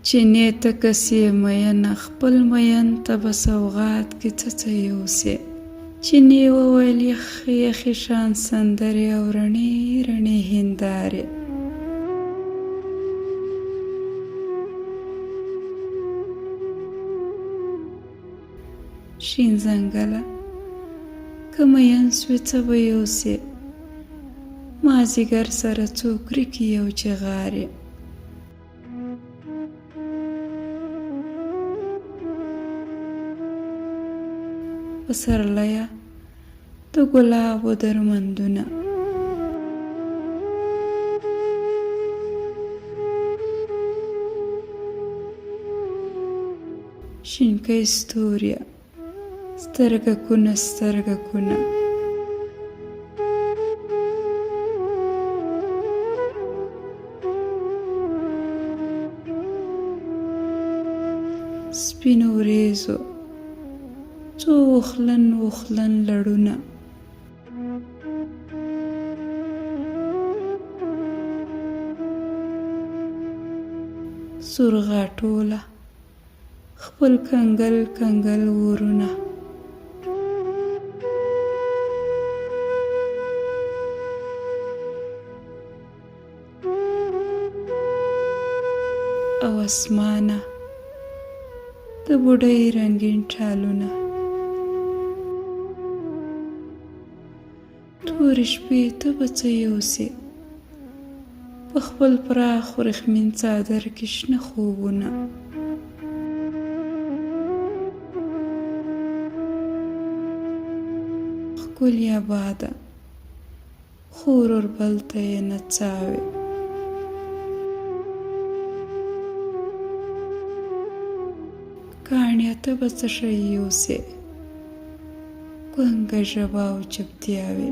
چینې ته کسې مینه خپل مین ته به سوغات کې څه یوسې. چینې وویل یخې یخې شان سندرې او رڼې رڼې هندارې. شین ځنګله که مین سوې څه به یوسې. مازدیګر سره څوک ریکي یو چغارې. پسرلیه د ګلابو درمندونه. شینکۍ ستوريه سترګکونه سترګکونه. سپینو وریځو څو وخلن وخلن لړونه. سورغا ټوله خپل کنګل کنګل ورونه. او اسمانه د بوډۍ رنګین ټالونه. تورې شپې ته به څه یوسې. په خپل پراخ ورېښمین څادر کې شنه خوبونه. ښکلې آباده خو ورور بل ته یې نڅاوې. کاڼیه ته به څه شی یوسې. ګونګه ژبه او چپتیاوې.